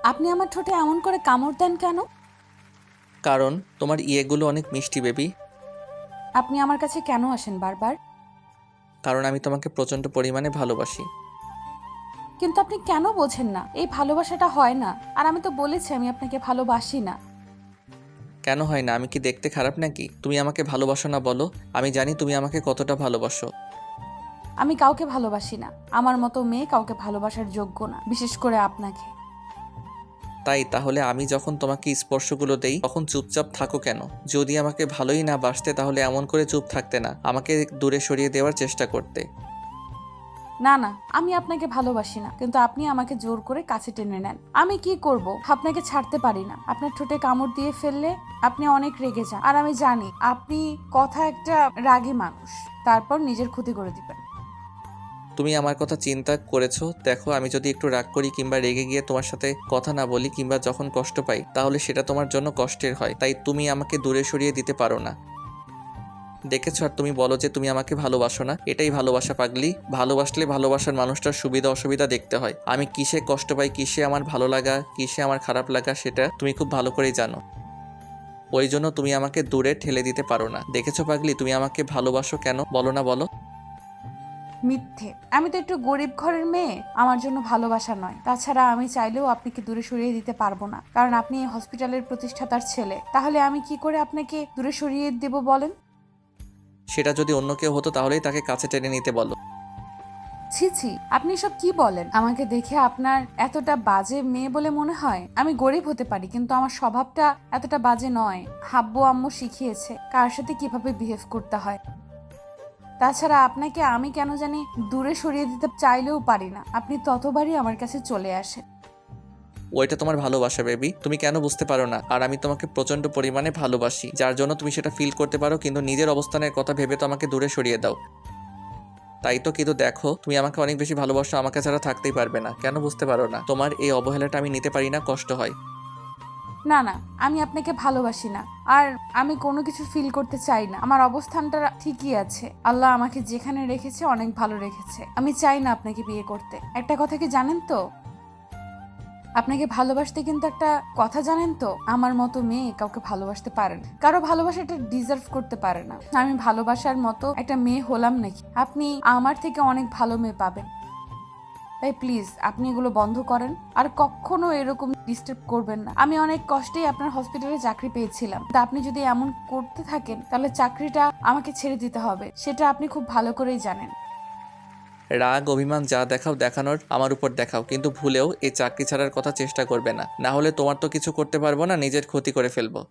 আপনি আমার ঠোঁটে এমন করে কামড় দেন কেন? কারণ তোমার ইয়েগুলো অনেক মিষ্টি বেবি। আপনি আমার কাছে কেন আসেন বারবার? কারণ আমি তোমাকে প্রচণ্ড পরিমাণে ভালোবাসি। কিন্তু আপনি কেন বোঝেন না এই ভালোবাসাটা হয় না? আর আমি তো বলেছি আমি আপনাকে ভালোবাসি না। কেন হয় না? আমি কি দেখতে খারাপ নাকি? তুমি আমাকে ভালোবাসো না বলো? আমি জানি তুমি আমাকে কতটা ভালোবাসো। আমি কাউকে ভালোবাসি না। আমার মতো মেয়ে কাউকে ভালোবাসার যোগ্য না, বিশেষ করে আপনাকে। তাই তাহলে আমি যখন তোমাকে স্পর্শগুলো দেই তখন চুপচাপ থাকো কেন? যদি আমাকে ভালোই না বাসতে তাহলে এমন করে চুপ থাকতে না, আমাকে দূরে সরিয়ে দেওয়ার চেষ্টা করতে। না না, আমি আপনাকে ভালোবাসি না, কিন্তু আপনি আমাকে জোর করে কাছে টেনে নেন। আমি কি করব? আপনাকে ছাড়তে পারি না। আপনার ঠোঁটে কামড় দিয়ে ফেললে আপনি অনেক রেগে যান, আর আমি জানি আপনি কথা একটা রাগী মানুষ, তারপর নিজের ক্ষতি করে দিবেন। তুমি আমার কথা চিন্তা করেছো? দেখো, আমি যদি একটু রাগ করি কিংবা রেগে গিয়ে তোমার সাথে কথা না বলি কিংবা যখন কষ্ট পাই তাহলে সেটা তোমার জন্য কষ্টের হয়। তাই তুমি আমাকে দূরে সরিয়ে দিতে পারো না। দেখেছো, আর তুমি বলো যে তুমি আমাকে ভালোবাসো না। এটাই ভালোবাসা পাগলি। ভালোবাসলে ভালোবাসার মানুষটার সুবিধা অসুবিধা দেখতে হয়। আমি কিসে কষ্ট পাই, কিসে আমার ভালো লাগা, কিসে আমার খারাপ লাগা সেটা তুমি খুব ভালো করেই জানো। ওই জন্য তুমি আমাকে দূরে ঠেলে দিতে পারো না। দেখেছো পাগলি, তুমি আমাকে ভালোবাসো কেন বলো না বলো? মিথ্যে। আমি তো একটু গরিব ঘরের মেয়ে, আমার জন্য ভালোবাসা নয়। তাছাড়া আমি চাইলেও আপনাকে দূরে সরিয়ে দিতে পারবো না, কারণ আপনি এই হসপিটালের প্রতিষ্ঠাতার ছেলে। তাহলে আমি কি করে আপনাকে দূরে সরিয়ে দেব বলেন? সেটা যদি অন্য কেউ হতো তাহলেই তাকে কাছে টেনে নিতে বলো। ছি ছি, আপনি সব কি বলেন? আমাকে দেখে আপনার এতটা বাজে মেয়ে বলে মনে হয়? আমি গরিব হতে পারি, কিন্তু আমার স্বভাবটা এতটা বাজে নয়। হাব্বু আম্মু শিখিয়েছে কার সাথে কিভাবে বিহেভ করতে হয়। তাছাড়া আপনাকে আমি কেন জানি দূরে সরিয়ে দিতে চাইলেও পারি না, আপনি ততবারই আমার কাছে চলে আসেন। ওইটা তোমার ভালোবাসা বেবি, তুমি কেন বুঝতে পারো না? আর আমি তোমাকে প্রচন্ড পরিমাণে ভালোবাসি, যার জন্য তুমি সেটা ফিল করতে পারো, কিন্তু নিজের অবস্থানের কথা ভেবে তো আমাকে দূরে সরিয়ে দাও। তাই তো, কিন্তু দেখো, তুমি আমাকে অনেক বেশি ভালোবাসো, আমাকে ছাড়া থাকতেই পারবে না। কেন বুঝতে পারো না? তোমার এই অবহেলাটা আমি নিতে পারি না, কষ্ট হয়। না না, আমি আপনাকে ভালোবাসি না, আর আমি কোনো কিছু ফিল করতে চাই না। আমার অবস্থানটা ঠিকই আছে। আল্লাহ আমাকে যেখানে রেখেছে অনেক ভালো রেখেছে। আমি চাই না আপনাকে বিয়ে করতে। একটা কথা কি জানেন তো, আপনাকে ভালোবাসতে কিন্তু একটা কথা জানেন তো, আমার মতো মেয়ে কাউকে ভালোবাসতে পারে না, কারো ভালোবাসাটা ডিজার্ভ করতে পারে না। আমি ভালোবাসার মতো একটা মেয়ে হলাম নাকি? আপনি আমার থেকে অনেক ভালো মেয়ে পাবেন। তাই প্লিজ আপনি এগুলো বন্ধ করেন, আর কখনো এরকম ডিস্টার্ব করবেন না। আমি অনেক কষ্টেই আপনার হসপিটালে চাকরি পেয়েছিলাম, তা আপনি যদি এমন করতে থাকেন তাহলে চাকরিটা আমাকে ছেড়ে দিতে হবে, সেটা আপনি খুব ভালো করেই জানেন। রাগ অভিমান যা দেখাও দেখানোর আমার উপর দেখাও, কিন্তু ভুলেও এই চাকরি ছাড়ার কথা চেষ্টা করবে না। না হলে তোমার তো কিছু করতে পারবো না, নিজের ক্ষতি করে ফেলবো।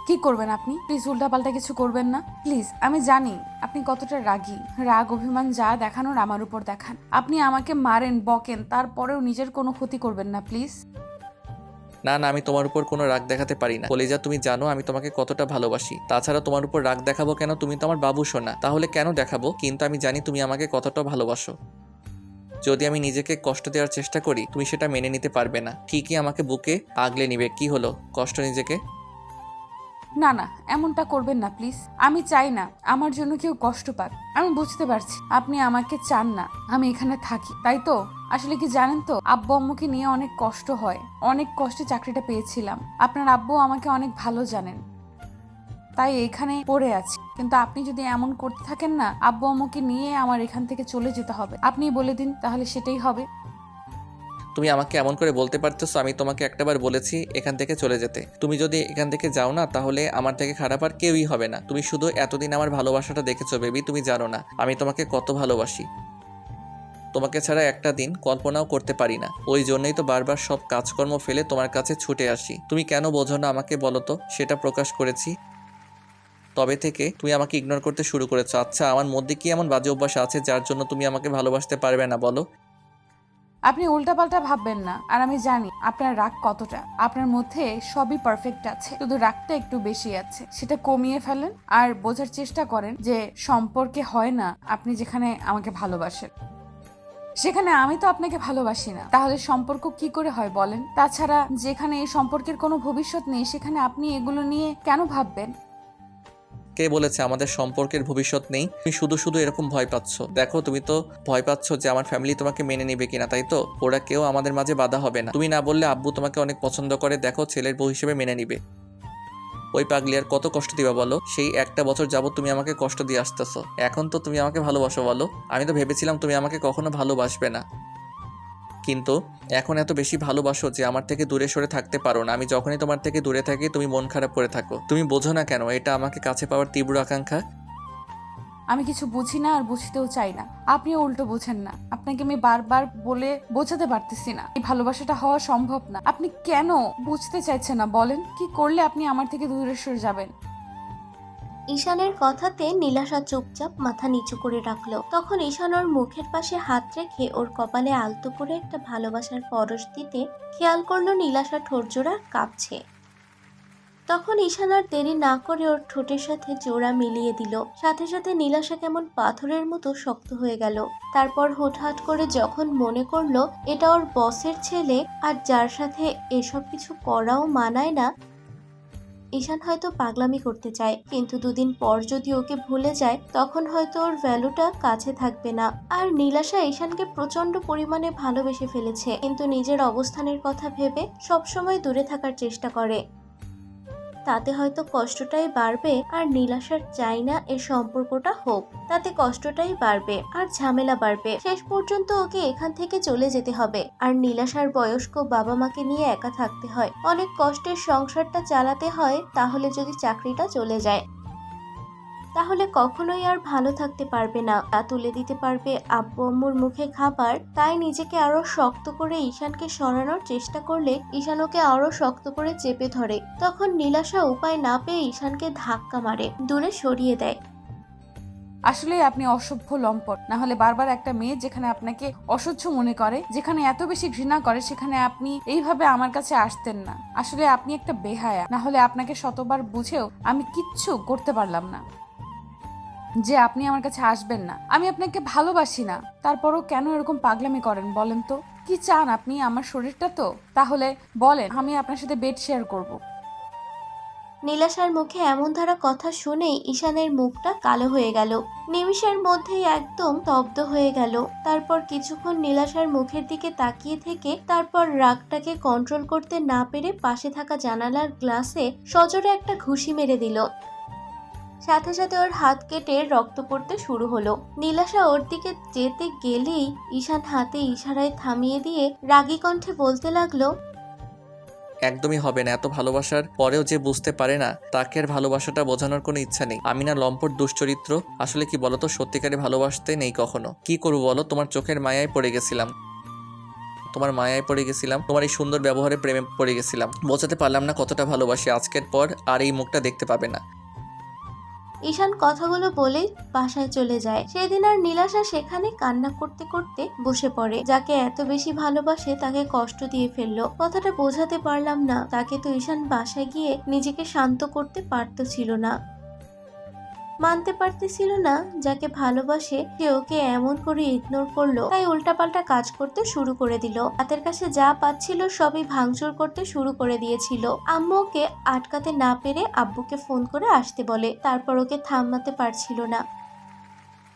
কি করবেন আপনি? প্লিজ উল্টাপাল্টা কিছু করবেন না প্লিজ। আমি জানি আপনি কতটা রাগী। রাগ অভিমান যা দেখানোর আমার উপর দেখান। আপনি আমাকে মারেন বকেন, তারপরেও নিজের কোনো ক্ষতি করবেন না প্লিজ। না না, আমি তোমার উপর কোনো রাগ দেখাতে পারি না কলিজা, তুমি জানো আমি তোমাকে কতটা ভালোবাসি। তাছাড়া তোমার উপর রাগ দেখাবো কেন? তুমি তো আমার বাবু সোনা, তাহলে কেন দেখাবো? কিন্তু আমি জানি তুমি আমাকে কতটা ভালোবাসো। যদি আমি নিজেকে কষ্ট দেওয়ার চেষ্টা করি তুমি সেটা মেনে নিতে পারবে না, ঠিকই আমাকে বুকে আগলে নিবে। কি হলো, কষ্ট নিজেকে? না না, এমনটা করবেন না প্লিজ। আমি চাই না আমার জন্য কেউ কষ্ট পাক। আমি বুঝতে পারছি আপনি আমাকে চান না আমি এখানে থাকি, তাই তো? আসলে কি জানেন তো, আব্বু আম্মুকে নিয়ে অনেক কষ্ট হয়। অনেক কষ্টে চাকরিটা পেয়েছিলাম। আপনার আব্বু আমাকে অনেক ভালো জানেন, তাই এখানে পড়ে আছি। কিন্তু আপনি যদি এমন করতে থাকেন না, আব্বু আম্মুকে নিয়ে আমার এখান থেকে চলে যেতে হবে। আপনি বলে দিন, তাহলে সেটাই হবে। তুমি আমাকে এমন করে বলতে পারতেছো? আমি তোমাকে একটাবার বলেছি এখান থেকে চলে যেতে। তুমি যদি এখান থেকে যাও না তাহলে আমার থেকে খারাপ আর কেউই হবে না। তুমি শুধু এতদিন আমার ভালোবাসাটা দেখেছো বেবি, তুমি জানো না আমি তোমাকে কত ভালোবাসি। তোমাকে ছাড়া একটা দিন কল্পনাও করতে পারি না। ওই জন্যই তো বারবার সব কাজকর্ম ফেলে তোমার কাছে ছুটে আসি। তুমি কেন বোঝো না আমাকে বলো তো? সেটা প্রকাশ করেছি। তবে থেকে তুমি আমাকে ইগনোর করতে শুরু করেছো। আচ্ছা, আমার মধ্যে কি এমন বাজে অভ্যাস আছে যার জন্য তুমি আমাকে ভালোবাসতে পারবে না বলো? আপনি উল্টাপাল্টা ভাববেন না। আর আমি জানি আপনার রাগ কতটা। আপনার মধ্যে সবই পারফেক্ট আছে, শুধু রাগটা একটু বেশি আছে। সেটা কমিয়ে ফেলেন আর বোঝার চেষ্টা করেন যে সম্পর্কে হয় না আপনি যেখানে আমাকে ভালোবাসেন সেখানে আমি তো আপনাকে ভালোবাসি না, তাহলে সম্পর্ক কি করে হয় বলেন? তাছাড়া যেখানে এই সম্পর্কের কোনো ভবিষ্যৎ নেই সেখানে আপনি এগুলো নিয়ে কেন ভাববেন? কে বলেছে আমাদের সম্পর্কের ভবিষ্যৎ নেই? তুমি শুধু শুধু এরকম ভয় পাচ্ছ। দেখো, তুমি তো ভয় পাচ্ছ যে আমার ফ্যামিলি তোমাকে মেনে নেবে কিনা, তাই তো? ওরা কেউ আমাদের মাঝে বাধা হবে না। তুমি না বললে আব্বু তোমাকে অনেক পছন্দ করে, দেখো ছেলের বউ হিসেবে মেনে নিবে। ওই পাগলি আর কত কষ্ট দিবা বলো? সেই একটা বছর যাবত তুমি আমাকে কষ্ট দিয়ে আসতেছো, এখন তো তুমি আমাকে ভালোবাসো বলো? আমি তো ভেবেছিলাম তুমি আমাকে কখনো ভালোবাসবে না, কিন্তু এখন এত বেশি ভালোবাসো যে আমার থেকে দূরে সরে থাকতে পারো না। আমি যখনই তোমার থেকে দূরে থাকি তুমি মন খারাপ করে থাকো। তুমি বোঝো না কেন এটা আমাকে কাছে পাওয়ার তীব্র আকাঙ্ক্ষা? আমি কিছু বুঝি না আর বুঝতেও চাই না, আপনিও উল্টো বুঝেন না। আপনাকে আমি বারবার বলে বোঝাতে পারতেছি না এই ভালোবাসাটা হওয়া সম্ভব না। আপনি কেন বুঝতে চাইছেন না বলেন? কি করলে আপনি আমার থেকে দূরে সরে যাবেন? ঈশানের কথাতে নীলাশা চুপচাপ মাথা নিচু করে রাখলো। তখন ঈশান ওর মুখের পাশে হাত রেখে ওর কপালে আলতো করে একটা ভালোবাসার পরশ দিতে খেয়াল করলো নীলাশা ঠোঁটজোড়া কাঁপছে। তখন ঈশান আর দেরি না করে ওর ঠোঁটের সাথে জোড়া মিলিয়ে দিল। সাথে সাথে নীলাশা কেমন পাথরের মতো শক্ত হয়ে গেল। তারপর হুটহাট করে যখন মনে করলো এটা ওর বসের ছেলে আর যার সাথে এসব কিছু করাও মানায় না, ঈশান হয়তো পাগলামি করতে চায়, কিন্তু দুদিন পর যদি ওকে ভুলে যায় তখন হয়তো ওর ভ্যালুটা কাছে থাকবে না। আর নীলাশা ঈশানকে প্রচন্ড পরিমাণে ভালোবেসে ফেলেছে, কিন্তু নিজের অবস্থানের কথা ভেবে সবসময় দূরে থাকার চেষ্টা করে। তাতে হয়তো কষ্টটাই বাড়বে, আর নীলাশার চাই না এর সম্পর্কটা হোক। তাতে কষ্টটাই বাড়বে আর ঝামেলা বাড়বে। শেষ পর্যন্ত ওকে এখান থেকে চলে যেতে হবে। আর নীলাশার বয়স্ক বাবা মাকে নিয়ে একা থাকতে হয়, অনেক কষ্টের সংসারটা চালাতে হয়। তাহলে যদি চাকরিটা চলে যায় তাহলে কখনোই আর ভালো থাকতে পারবে না। তা তুলে দিতে পারবে আব্বু আম্মুর মুখে খাবার। তাই নিজেকে আরো শক্ত করে ঈশানকে সরানোর চেষ্টা করলে ঈশান ওকে আরো শক্ত করে চেপে ধরে। তখন নীলাশা উপায় না পেয়ে ঈশানকে ধাক্কা মারে, দূরে সরিয়ে দেয়। আসলে আপনি অসভ্য লম্পট। না হলে বারবার একটা মেয়ে যেখানে আপনাকে অসহ্য মনে করে, যেখানে এত বেশি ঘৃণা করে, সেখানে আপনি এইভাবে আমার কাছে আসতেন না। আসলে আপনি একটা বেহায়া। না হলে আপনাকে শতবার বুঝেও আমি কিচ্ছু করতে পারলাম না যে আপনি আমার কাছে আসবেন না। আমি আপনাকে ভালোবাসি না, তারপরও কেন এরকম পাগলামি করেন বলেন তো? কি চান আপনি আমার শরীরটা? তো তাহলে বলেন, আমি আপনার সাথে বেড শেয়ার করব। নীলাশার মুখে এমন ধারা কথা শুনেই ঈশানের মুখটা কালো হয়ে গেল। নিমিষের মধ্যেই একদম স্তব্ধ হয়ে গেল। তারপর কিছুক্ষণ নীলাশার মুখের দিকে তাকিয়ে থেকে তারপর রাগটাকে কন্ট্রোল করতে না পেরে পাশে থাকা জানালার গ্লাসে সজোরে একটা ঘুষি মেরে দিল। সাথে সাথে ওর হাত কেটে রক্ত পড়তে শুরু হলো। নীলাশা ওর দিকে যেতে গেলেই ঈশান হাতে ইশারায় থামিয়ে দিয়ে রাগী কণ্ঠে বলতে লাগলো, একদমই হবে না। এত ভালোবাসার পরেও যে বুঝতে পারে না, তাকে আর ভালোবাসাটা বোঝানোর কোনো ইচ্ছা নেই। আমি না লম্পট দুশ্চরিত্র? আসলে কি বলতো, সত্যিকারে ভালোবাসতে নেই কখনো। কি করবো বলো, তোমার চোখের মায়ায় পড়ে গেছিলাম, তোমার মায়ায় পড়ে গেছিলাম, তোমার এই সুন্দর ব্যবহারে প্রেমে পড়ে গেছিলাম। বোঝাতে পারলাম না কতটা ভালোবাসি। আজকের পর আর এই মুখটা দেখতে পাবে না। ঈশান কথাগুলো বলেই বাসায় চলে যায়। সেদিন আর নীলাশা সেখানে কান্না করতে করতে বসে পড়ে। যাকে এত বেশি ভালোবাসে তাকে কষ্ট দিয়ে ফেললো। কথাটা বোঝাতে পারলাম না তাকে, তো ঈশান বাসায় গিয়ে নিজেকে শান্ত করতে ছিল না, মানতে পারতেছিল না যাকে ভালোবাসে সে ওকে এমন করে ইগনোর করলো। তাই উল্টাপাল্টা কাজ করতে শুরু করে দিল। হাতের কাছে যা পাচ্ছিল সবই ভাঙচুর করতে শুরু করে দিয়েছিল। আম্মু ওকে আটকাতে না পেরে আব্বুকে ফোন করে আসতে বলে। তারপর ওকে থামাতে পারছিল না,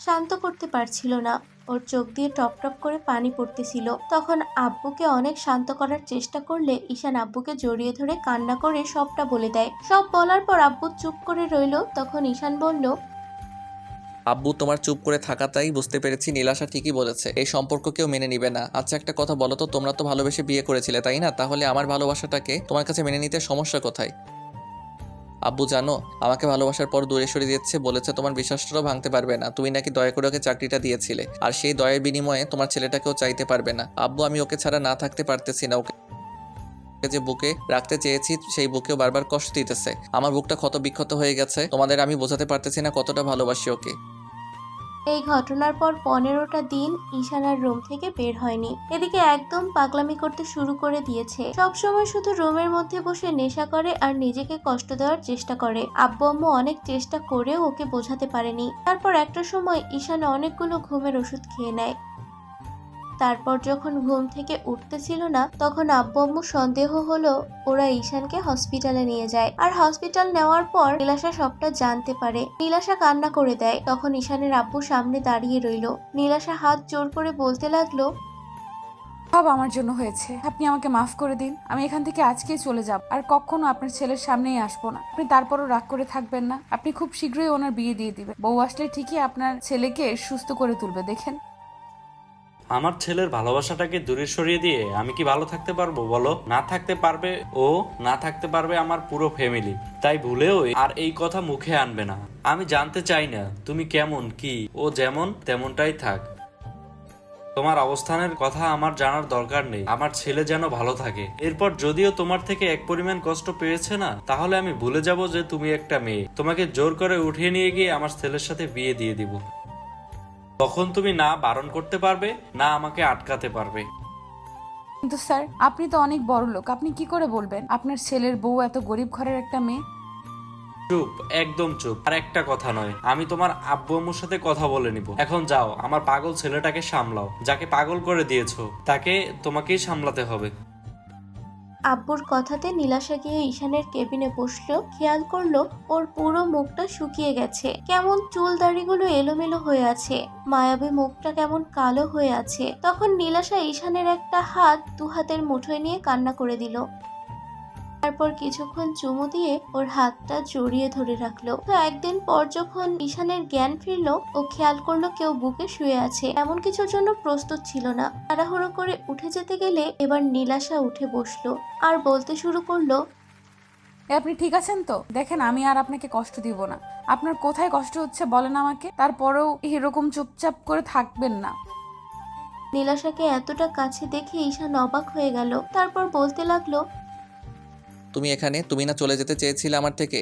শান্ত করতে পারছিল না। ওর চোখ দিয়ে টপ টপ করে পানি পড়তেছিল। তখন আব্বুকে অনেক শান্ত করার চেষ্টা করলে ঈশান আব্বুকে জড়িয়ে ধরে কান্না করে সবটা বলে দেয়। সব বলার পর আব্বু চুপ করে রইল। তখন ঈশান বলল, আব্বু, তোমার চুপ করে থাকাটাই বুঝতে পেরেছি নীলাশা ঠিকই বলেছে, এই সম্পর্ক কেউ মেনে নিবে না। আচ্ছা একটা কথা বলো তো, তোমরা তো ভালোবেসে বিয়ে করেছিলে তাই না? তাহলে আমার ভালোবাসাটাকে তোমার কাছে মেনে নিতে সমস্যা কোথায়? আব্বু জানো, আমাকে ভালোবাসার পর দূরে সরে দিচ্ছে, বলেছে তোমার বিশ্বাসটাও ভাঙতে পারবে না। তুমি নাকি দয়া করে ওকে চাকরিটা দিয়েছিলে, আর সেই দয়ের বিনিময়ে তোমার ছেলেটাকেও চাইতে পারবে না। আব্বু, আমি ওকে ছাড়া না থাকতে পারতেছি না। ওকে যে বুকে রাখতে চেয়েছি সেই বুকেও বারবার কষ্ট দিতেছে। আমার বুকটা ক্ষত বিক্ষত হয়ে গেছে। তোমাদের আমি বোঝাতে পারতেছি না কতটা ভালোবাসি ওকে। এই ঘটনার পর 15টা দিন ঈশান আর রুম থেকে বের হয়নি। এদিকে একদম পাগলামি করতে শুরু করে দিয়েছে। সবসময় শুধু রুমের মধ্যে বসে নেশা করে আর নিজেকে কষ্ট দেওয়ার চেষ্টা করে। আব্বু আম্মু অনেক চেষ্টা করেও ওকে বোঝাতে পারেনি। তারপর একটা সময় ঈশান অনেকগুলো ঘুমের ওষুধ খেয়ে নেয়। তারপর যখন ঘুম থেকে উঠতেছিল না তখন আব্বু আম্মু সন্দেহ হলো, ওরা ঈশানকে হসপিটালে নিয়ে যায়। আর হসপিটাল নেওয়ার পর নীলাশা সবটা জানতে পারে। নীলাশা কান্না করে দেয়। তখন ঈশানের আব্বু সামনে দাঁড়িয়ে রইল। নীলাশা হাত জোর করে বলতে লাগলো, সব আমার জন্য হয়েছে, আপনি আমাকে মাফ করে দিন। আমি এখান থেকে আজকেই চলে যাব, আর কখনো আপনার ছেলের সামনেই আসবো না। আপনি তারপরও রাগ করে থাকবেন না। আপনি খুব শীঘ্রই ওনার বিয়ে দিয়ে দিবেন। বউ আসলে ঠিকই আপনার ছেলেকে সুস্থ করে তুলবে, দেখেন। আমার ছেলের ভালোবাসাটাকে দূরে সরিয়ে দিয়ে আমি কি ভালো থাকতে পারবো বলো? না থাকতে পারবে ও, না থাকতে পারবে আমার পুরো ফ্যামিলি। তাই ভুলেও আর এই কথা মুখে আনবে না। আমি জানতে চাই না তুমি কেমন, কি ও যেমন তেমনটাই থাক। তোমার অবস্থানের কথা আমার জানার দরকার নেই। আমার ছেলে যেন ভালো থাকে। এরপর যদিও তোমার থেকে এক পরিমাণ কষ্ট পেয়েছে না, তাহলে আমি ভুলে যাব যে তুমি একটা মেয়ে। তোমাকে জোর করে উঠিয়ে নিয়ে গিয়ে আমার ছেলের সাথে বিয়ে দিয়ে দিব। তখন তুমি না বারণ করতে পারবে, না আমাকে আটকাতে পারবে। কিন্তু স্যার, আপনি তো অনেক বড় লোক, আপনি কি করে বলবেন আপনার ছেলের বউ এত গরিব ঘরের একটা মেয়ে? চুপ, একদম চুপ। আর একটা কথা নয়, আমি তোমার আব্বু আম্মুর সাথে কথা বলে নিব। এখন যাও, আমার পাগল ছেলেটাকে সামলাও। যাকে পাগল করে দিয়েছো তাকে তোমাকেই সামলাতে হবে। আব্বুর কথাতে নীলাশা গিয়ে ঈশানের কেবিনে বসলো। খেয়াল করলো ওর পুরো মুখটা শুকিয়ে গেছে, কেমন চুল দাড়িগুলো এলোমেলো হয়ে আছে, মায়াবী মুখটা কেমন কালো হয়ে আছে। তখন নীলাশা ঈশানের একটা হাত দু হাতের মুঠোয় নিয়ে কান্না করে দিল। তারপর কিছুক্ষণ চুমু দিয়ে ওর হাতটা জড়িয়ে ধরে রাখলো। তো একদিন পর যখন ঈশানের জ্ঞান ফিরলো, ও খেয়াল করলো কেউ বুকে শুয়ে আছে। এমন কিছুর জন্য প্রস্তুত ছিল না। তাড়াহুড়ো করে উঠে যেতে গেলে এবার নীলাশা উঠে বসলো আর বলতে শুরু করলো, আপনি ঠিক আছেন তো? দেখেন, আমি আর আপনাকে কষ্ট দিব না। আপনার কোথায় কষ্ট হচ্ছে বলেন আমাকে, তারপরেও এরকম চুপচাপ করে থাকবেন না। নীলাশাকে এতটা কাছে দেখে ঈশান অবাক হয়ে গেল। তারপর বলতে লাগলো, তুমি এখানে? তুমি না চলে যেতে চেয়েছিলে আমার থেকে?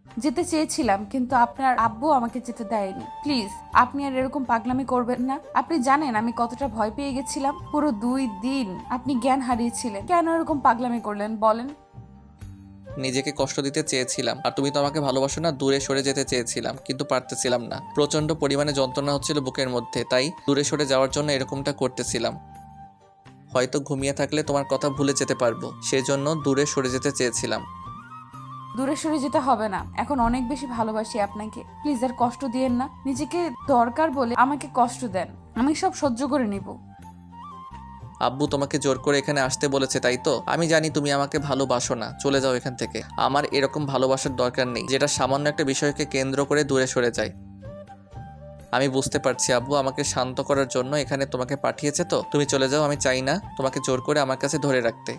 যেতে চেয়েছিলাম, কিন্তু আপনার আব্বু আমাকে যেতে দেয়নি। প্লিজ, আপনি আর এরকম পাগলামি করবেন না। আপনি জানেন আমি কতটা ভয় পেয়ে গেছিলাম। পুরো 2 দিন আপনি জ্ঞান হারিয়েছিলেন। কেন এরকম পাগলামি করলেন বলেন? নিজেকে কষ্ট দিতে চেয়েছিলাম, আর তুমি তো আমাকে ভালোবাসো না, দূরে সরে যেতে চেয়েছিলাম, কিন্তু পারতেছিলাম না। প্রচন্ড পরিমাণে যন্ত্রণা হচ্ছিল বুকের মধ্যে, তাই দূরে সরে যাওয়ার জন্য এরকমটা করতেছিলাম। হয়তো ঘুমিয়ে থাকলে তোমার কথা ভুলে যেতে পারবো, সেজন্য দূরে সরে যেতে চেয়েছিলাম। দূরে সরে যেতে হবে না, এখন অনেক বেশি ভালোবাসি আপনাকে। প্লিজ আর কষ্ট দিয়েন না। নিজেকে দরকার বলে আমাকে কষ্ট দেন, আমি সব সহ্য করে নিব। আব্বু তোমাকে জোর করে এখানে আসতে বলেছে, তাই তো? আমি জানি তুমি আমাকে ভালোবাসো না, চলে যাও এখান থেকে। আমার এরকম ভালোবাসার দরকার নেই, যেটা সামান্য একটা বিষয়কে কেন্দ্র করে দূরে সরে যায়। আমি বুঝতে পারছি আব্বু আমাকে শান্ত করার জন্য এখানে তোমাকে পাঠিয়েছে। তো তুমি চলে যাও, আমি চাই না তোমাকে জোর করে আমার কাছে ধরে রাখতে।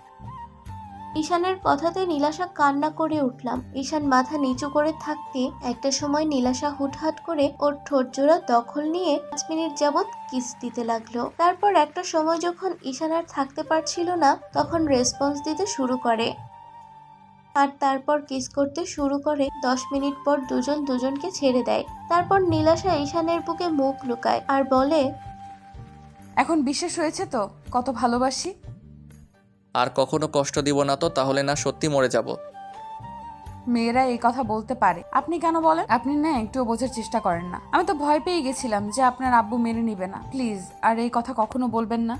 ঈশানের কথাতে নীলাশা কান্না করে উঠলাম। ঈশান মাথা নিচু করে থাকতে একটা সময় নীলাশা হুটহাট করে ওর ঠোঁট জোড়া দখল নিয়ে 5 মিনিট যাবৎ কিস দিতে লাগলো। তারপর একটা সময় যখন ঈশান আর থাকতে পারছিল না, তখন রেসপন্স দিতে শুরু করে। আর তারপর কিস করতে শুরু করে। 10 মিনিট পর দুজন দুজনকে ছেড়ে দেয়। তারপর নীলাশা ঈশানের বুকে মুখ লুকায় আর বলে, এখন বিশ্বাস হয়েছে তো কত ভালোবাসি? আর কখনো কষ্ট দিব না তো, তাহলে না সত্যি মরে যাব। মেয়েরা এই কথা বলতে পারে, আপনি কেন বলেন? আপনি না একটুও বোঝার চেষ্টা করেন না। আমি তো ভয় পেয়ে গেছিলাম যে আপনার আব্বু মেনে নিবে না। প্লিজ আর এই কথা কখনো বলবেন না।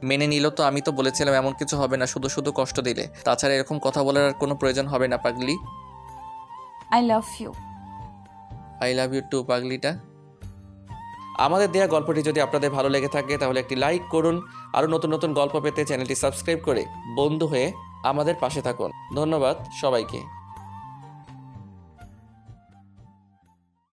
মেনে নিল তো? আমি তো বলেছিলাম এমন কিছু হবে না, শুধু শুধু কষ্ট দিলে। তাছাড়া এরকম কথা বলার আর কোনো প্রয়োজন হবে না পাগলি। I love you. I love you too পাগলিটা। আমাদের দেয়া গল্পটি যদি আপনাদের ভালো লেগে থাকে তাহলে একটি লাইক করুন। আরও নতুন নতুন গল্প পেতে চ্যানেলটি সাবস্ক্রাইব করে বন্ধু হয়ে আমাদের পাশে থাকুন। ধন্যবাদ সবাইকে।